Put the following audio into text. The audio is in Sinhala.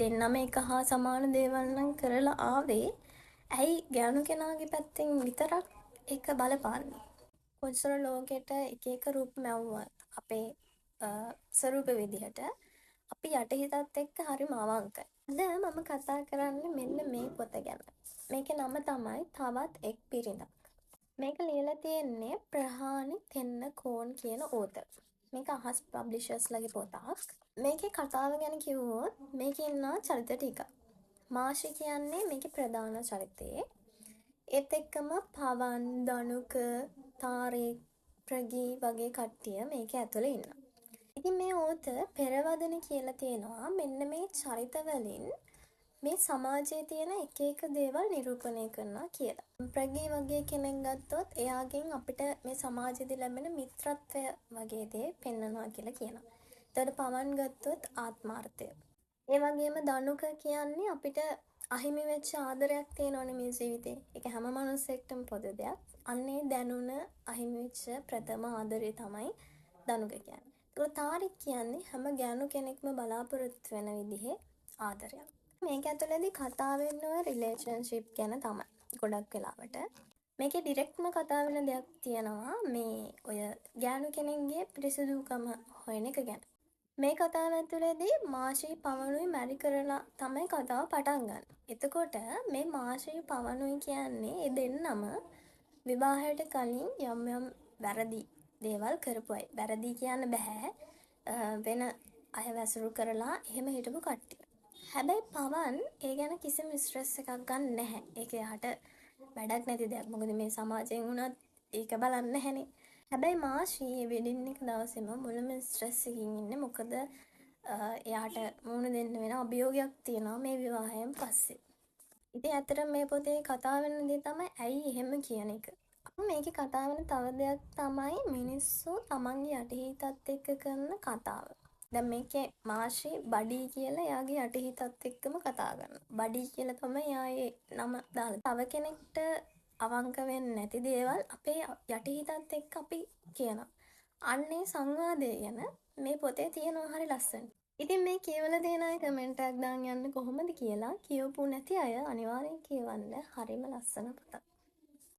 දෙන්නම එක හා සමාන දේවල් නම් කරලා ආවේ. ඇයි ගෑනු කෙනාගේ පැත්තෙන් විතරක් ඒක බලපාන්නේ? කොච්චර ලෝකෙට එක එක රූප මැව්වත් අපේ ස්වරූප විදිහට අපි යටිහිතත් එක්ක හරිම අවංකයි. අද මම කතා කරන්නේ මෙන්න මේ පොත ගැන. මේකේ නම තමයි තවත් එක් පිරිනක්. මේක ලියලා තියෙන්නේ ප්‍රහානි තෙන්නකෝන් කියන ඕතර්. මේක අහස් පබ්ලිෂර්ස් ලගේ පොතක්. මේකේ කතාව ගැන කිව්වොත් මේකේ ඉන්න චරිත ටික. මාෂි කියන්නේ මේකේ ප්‍රධාන චරිතේ. ඒත් එක්කම පවන්, දනුක, තාරේක්, ප්‍රගී වගේ කට්ටිය මේක ඇතුළේ ඉන්නවා. ඉතින් මේ ඕතර් පෙරවදන කියලා තියෙනවා මෙන්න මේ චරිතවලින් මේ සමාජයේ තියෙන එක එක දේවල් නිරූපණය කරනවා කියලා. ප්‍රගී වගේ කෙනෙක් ගත්තොත් එයාගෙන් අපිට මේ සමාජයේදී ලැබෙන මිත්‍රත්වය වගේ දේ පෙන්වනවා කියලා කියනවා. එතකොට පවන් ගත්තොත් ආත්මාර්ථය. ඒ වගේම දනුක කියන්නේ අපිට අහිමි වෙච්ච ආදරයක් තියෙනවනේ මේ ජීවිතේ. ඒක හැම මනුස්සයෙක්ටම පොදු දෙයක්. අන්නේ දැනුණ අහිමි වෙච්ච ප්‍රථම ආදරය තමයි දනුක කියන්නේ. ඒක තාරික් කියන්නේ හැම ගෑනු කෙනෙක්ම බලාපොරොත්තු වෙන විදිහේ ආදරයක්. මේක ඇතුළේදී කතා වෙන්නේ රිලේෂන්ෂිප් ගැන තමයි. ගොඩක් වෙලාවට. මේකේ ඩිරෙක්ට්ම කතා වෙන දෙයක් තියෙනවා මේ ඔය ගෑනු කෙනෙක්ගේ පිරිසිදුකම හොයන එක ගැන. මේ කතාව ඇතුළේදී මාෂී පවනුයි මැරි කරලා තමයි කතාව පටන් ගන්න. එතකොට මේ මාෂී පවනුයි කියන්නේ ඒ දෙන්නම විවාහයට කලින් යම් යම් වැරදි දේවල් කරපු අය. වැරදි කියන්න බෑ. වෙන අය වැසුරු කරලා එහෙම හිටපු කට්ටිය. හැබැයි පවන් ඒ ගැන කිසිම ස්ට්‍රෙස් එකක් ගන්න නැහැ. ඒක යාට වැඩක් නැති දෙයක්. මොකද මේ සමාජයෙන් වුණත් ඒක බලන්නේ නැහනේ. හැබැයි මාෂී වෙඩින් එක දවසේම මුලම ස්ට්‍රෙස් එකකින් ඉන්නේ. මොකද එයාට මුණ දෙන්න වෙන අභියෝගයක් තියෙනවා මේ විවාහයෙන් පස්සේ. ඉතින් ඇත්තටම මේ පොතේ කතා වෙන දේ තමයි ඇයි එහෙම කියන එක. මේකේ කතා වෙන තව දෙයක් තමයි මිනිස්සු තමන්ගේ යටිහිතත් එක්ක කරන කතාව. දැන් මේකේ මාෂී බඩී කියලා එයාගේ යටිහිතත් එක්කම කතා කරනවා. බඩී කියලා තමයි එයාගේ නම දාලා. තව කෙනෙක්ට අවංක වෙන්නේ නැති දේවල් අපේ යටිහිතත් එක්ක අපි කියනවා. අන්නේ සංවාදය ගැන මේ පොතේ තියෙනවා හරි ලස්සන. ඉතින් මේ කියවලා තියෙන අය කමෙන්ට් එකක් දාන්න යන්න කොහොමද කියලා කියවපු නැති අය අනිවාර්යෙන් කියවන්න. හරිම ලස්සන පොතක්.